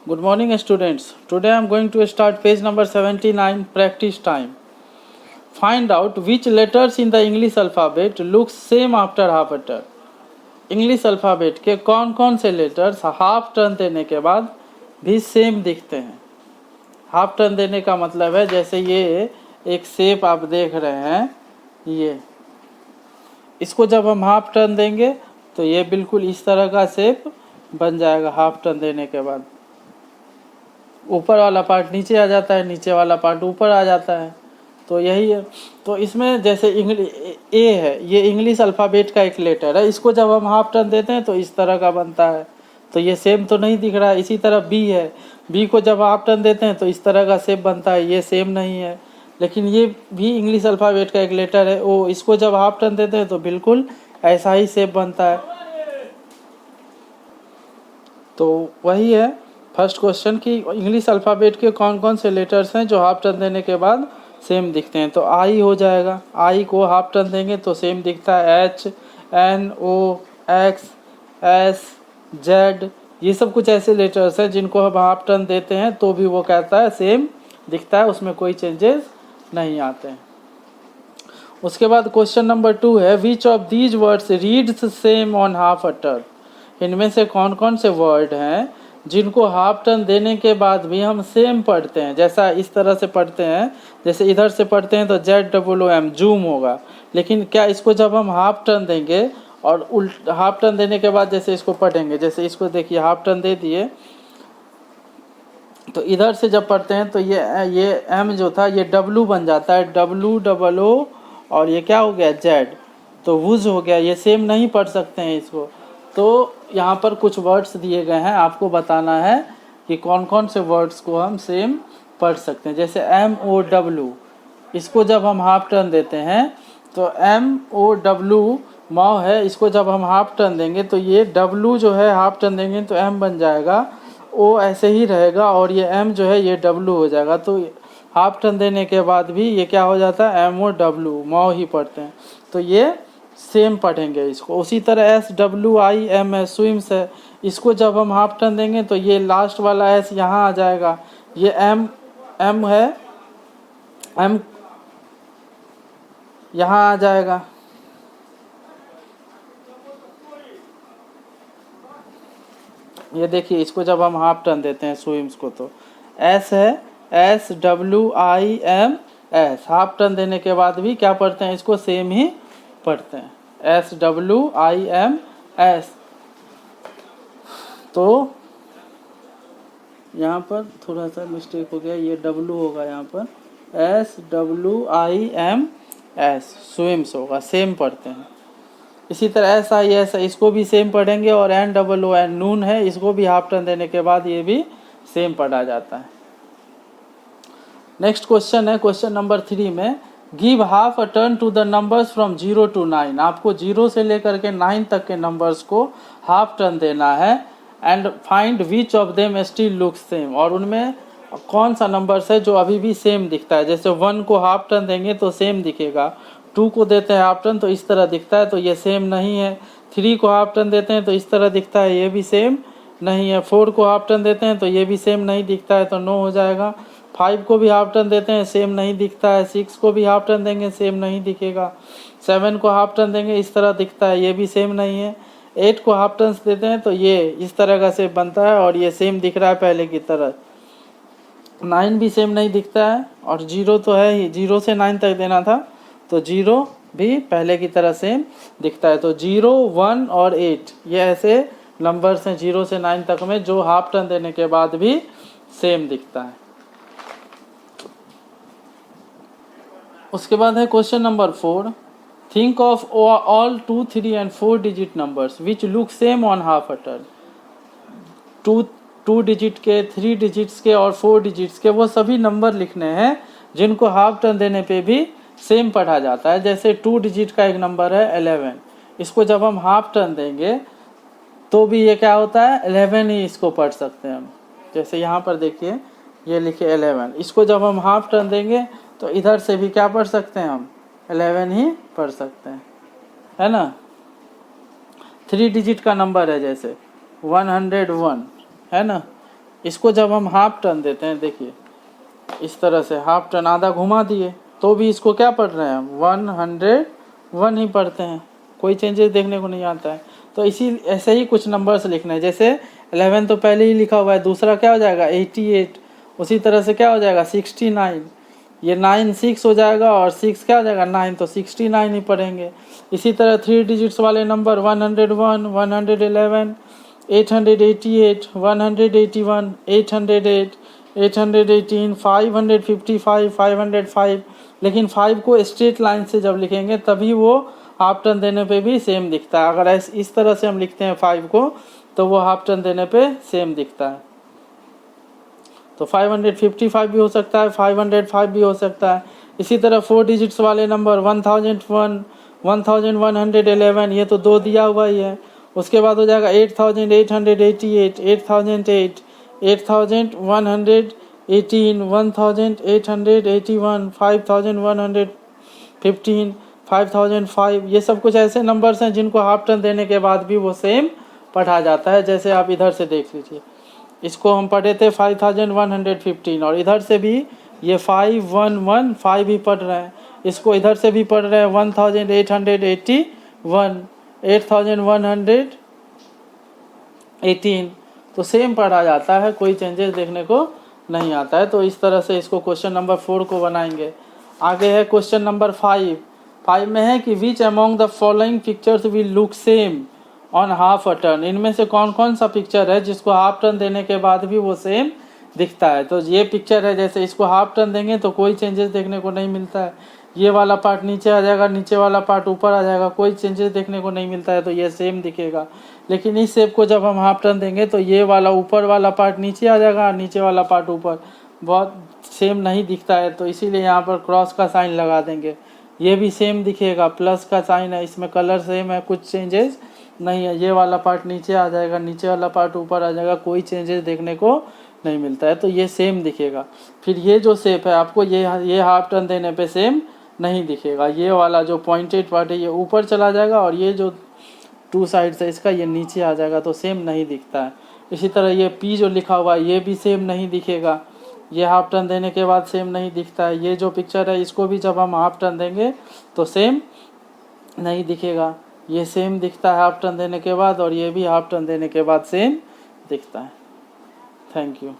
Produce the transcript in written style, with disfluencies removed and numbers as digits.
Good morning students. Today I am going to start page number 79 practice time. Find out which letters in the English alphabet look same after half a turn. English alphabet के कौन कौन से letters half turn देने के बाद भी same दिखते हैं। हाफ टर्न देने का मतलब है जैसे ये एक शेप आप देख रहे हैं, ये इसको जब हम हाफ टर्न देंगे तो ये बिल्कुल इस तरह का शेप बन जाएगा। हाफ टर्न देने के बाद ऊपर वाला पार्ट नीचे आ जाता है, नीचे वाला पार्ट ऊपर आ जाता है। तो यही है। तो इसमें जैसे ए है, ये इंग्लिश अल्फ़ाबेट का एक लेटर है, इसको जब हम हाफ टर्न देते हैं तो इस तरह का बनता है। तो ये सेम तो नहीं दिख रहा है। इसी तरह बी है, बी को जब हाफ टर्न देते हैं तो इस तरह का शेप बनता है, ये सेम नहीं है। लेकिन ये भी इंग्लिश अल्फ़ाबेट का एक लेटर है, ओ इसको जब हाफ टर्न देते हैं तो बिल्कुल ऐसा ही शेप बनता है। तो वही है फर्स्ट क्वेश्चन की इंग्लिश अल्फ़ाबेट के कौन कौन से लेटर्स हैं जो हाफ टर्न देने के बाद सेम दिखते हैं। तो आई हो जाएगा, आई को हाफ टर्न देंगे तो सेम दिखता है। एच, एन, ओ, एक्स, एस, जेड, ये सब कुछ ऐसे लेटर्स हैं जिनको हम हाफ टर्न देते हैं तो भी वो कहता है सेम दिखता है, उसमें कोई चेंजेस नहीं आते हैं। उसके बाद क्वेश्चन नंबर 2 है which of these words reads same on half a turn. इनमें से कौन कौन से वर्ड हैं जिनको हाफ टर्न देने के बाद भी हम सेम पढ़ते हैं। जैसा इस तरह से पढ़ते हैं, जैसे इधर से पढ़ते हैं तो ZOOM जूम होगा, लेकिन क्या इसको जब हम हाफ टर्न देंगे और उल्ट हाफ टर्न देने के बाद जैसे इसको पढ़ेंगे, जैसे इसको देखिए हाफ टर्न दे दिए तो इधर से जब पढ़ते हैं तो ये M जो था ये W बन जाता है, WOO, और ये क्या हो गया Z, तो वुज हो गया। ये सेम नहीं पढ़ सकते हैं इसको। तो यहाँ पर कुछ वर्ड्स दिए गए हैं, आपको बताना है कि कौन कौन से वर्ड्स को हम सेम पढ़ सकते हैं। जैसे MOW, इसको जब हम हाफ टर्न देते हैं तो MOW माओ है, इसको जब हम हाफ टर्न देंगे तो ये W जो है हाफ टर्न देंगे तो M बन जाएगा, O ऐसे ही रहेगा और ये M जो है ये W हो जाएगा। तो हाफ टर्न देने के बाद भी ये क्या हो जाता है, MOW माओ ही पढ़ते हैं। तो ये सेम पढ़ेंगे इसको। उसी तरह SWIM है, स्विम्स है, इसको जब हम हाफ टर्न देंगे तो ये लास्ट वाला S यहाँ आ जाएगा। ये M है, M यहाँ आ जाएगा। ये देखिए इसको जब हम हाफ टर्न देते हैं स्विम्स को तो S है, SWIM S, हाफ टर्न देने के बाद भी क्या पढ़ते हैं, इसको सेम ही पढ़ते हैं, SWIM S। तो यहाँ पर थोड़ा सा मिस्टेक हो गया, ये W होगा यहाँ पर, SWIM S, स्विम्स होगा, सेम पढ़ते हैं। इसी तरह SIS है, इसको भी सेम पढ़ेंगे, और NOON नून है, इसको भी हाफ टर्न देने के बाद ये भी सेम पढ़ा जाता है। नेक्स्ट क्वेश्चन है क्वेश्चन नंबर 3 में give half a turn to the numbers from 0 to 9। आपको 0 से लेकर के 9 तक के नंबर्स को हाफ टर्न देना है। And find which of them still look same, और उनमें कौन सा नंबर्स है जो अभी भी सेम दिखता है। जैसे 1 को हाफ टर्न देंगे तो सेम दिखेगा, 2 को देते हैं हाफ टर्न तो इस तरह दिखता है, तो ये सेम नहीं है। 3 को हाफ टर्न देते हैं तो इस तरह दिखता है, ये भी सेम नहीं है। 4 को हाफ टर्न देते हैं तो ये भी सेम नहीं दिखता है, तो नो हो जाएगा। 5 को भी हाफ टर्न देते हैं, सेम नहीं दिखता है। 6 को भी हाफ टर्न देंगे, सेम नहीं दिखेगा। 7 को हाफ टर्न देंगे, इस तरह दिखता है, ये भी सेम नहीं है। 8 को हाफ टर्न देते हैं तो ये इस तरह का शेप बनता है और ये सेम दिख रहा है पहले की तरह। 9 भी सेम नहीं दिखता है, और 0 तो है ही, 0 से 9 तक देना था तो 0 भी पहले की तरह सेम दिखता है। तो 0, 1 और 8 ये ऐसे नंबर्स हैं 0 से 9 तक में जो हाफ टर्न देने के बाद भी सेम दिखता है। उसके बाद है question number 4, think of all 2, 3 and 4 digit numbers which look same on half a turn. 2 digit के, 3 डिजिट्स के और 4 डिजिट्स के वो सभी नंबर लिखने हैं जिनको हाफ टर्न देने पे भी सेम पढ़ा जाता है। जैसे 2 डिजिट का एक नंबर है 11, इसको जब हम हाफ टर्न देंगे तो भी ये क्या होता है, 11 ही इसको पढ़ सकते हैं हम। जैसे यहाँ पर देखिए ये लिखे 11, इसको जब हम हाफ टर्न देंगे तो इधर से भी क्या पढ़ सकते हैं हम, 11 ही पढ़ सकते हैं, है ना। 3 डिजिट का नंबर है जैसे 101, है ना, इसको जब हम हाफ टर्न देते हैं, देखिए इस तरह से हाफ टर्न आधा घुमा दिए तो भी इसको क्या पढ़ रहे हैं, 101 ही पढ़ते हैं, कोई चेंजेस देखने को नहीं आता है। तो इसी ऐसे ही कुछ नंबर्स लिखने हैं, जैसे 11 तो पहले ही लिखा हुआ है, दूसरा क्या हो जाएगा 88, उसी तरह से क्या हो जाएगा 69, ये 9 6 हो जाएगा और 6 क्या हो जाएगा 9, तो 69 ही पढ़ेंगे। इसी तरह 3 डिजिट्स वाले नंबर 101, 111, 888, 181, 808, 818, 555, 505, लेकिन 5 को स्ट्रेट लाइन से जब लिखेंगे तभी वो हाफ टर्न देने पे भी सेम दिखता है। अगर इस तरह से हम लिखते हैं 5 को तो वो हाफ टर्न देने पे सेम दिखता है। तो 555 भी हो सकता है, 505 भी हो सकता है। इसी तरह 4 डिजिट्स वाले नंबर 1001, 1111, ये तो 2 दिया हुआ ही है। उसके बाद हो जाएगा 8888, 8008, 8118, 1881, 5115, 5005, ये सब कुछ ऐसे नंबर्स हैं जिनको हाफ टर्न देने के बाद भी वो सेम पढ़ा जाता है। जैसे आप इधर से देख लीजिए, इसको हम पढ़े थे 5115 और इधर से भी ये 5115 ही पढ़ रहे हैं, इसको इधर से भी पढ़ रहे हैं 1881, 8118, तो सेम पढ़ा जाता है, कोई चेंजेस देखने को नहीं आता है। तो इस तरह से इसको क्वेश्चन नंबर 4 को बनाएंगे। आगे है क्वेश्चन नंबर 5 में है कि which among the following pictures will look same on half a turn, इनमें से कौन कौन सा पिक्चर है जिसको हाफ टर्न देने के बाद भी वो सेम दिखता है। तो ये पिक्चर है, जैसे इसको हाफ टर्न देंगे तो कोई चेंजेस देखने को नहीं मिलता है, ये वाला पार्ट नीचे आ जाएगा, नीचे वाला पार्ट ऊपर आ जाएगा, कोई चेंजेस देखने को नहीं मिलता है, तो ये सेम दिखेगा। लेकिन इस शेप को जब हम हाफ टर्न देंगे तो ये वाला ऊपर वाला पार्ट नीचे आ जाएगा, नीचे वाला पार्ट ऊपर, बहुत सेम नहीं दिखता है, तो इसीलिए यहाँ पर क्रॉस का साइन लगा देंगे। ये भी सेम दिखेगा, प्लस का साइन है, इसमें कलर सेम है, कुछ चेंजेस नहीं है, ये वाला पार्ट नीचे आ जाएगा, नीचे वाला पार्ट ऊपर आ जाएगा, कोई चेंजेस देखने को नहीं मिलता है, तो ये सेम दिखेगा। फिर ये जो शेप है आपको ये हाफ टर्न देने पे सेम नहीं दिखेगा, ये वाला जो पॉइंटेड पार्ट है ये ऊपर चला जाएगा और ये जो 2 साइड्स है इसका ये नीचे आ जाएगा, तो सेम नहीं दिखता है। इसी तरह ये पी जो लिखा हुआ है ये भी सेम नहीं दिखेगा, ये हाफ टर्न देने के बाद सेम नहीं दिखता है। ये जो पिक्चर है इसको भी जब हम हाफ टर्न देंगे तो सेम नहीं दिखेगा, ये सेम दिखता है हाफ टर्न देने के बाद, और ये भी हाफ टर्न देने के बाद सेम दिखता है। Thank you.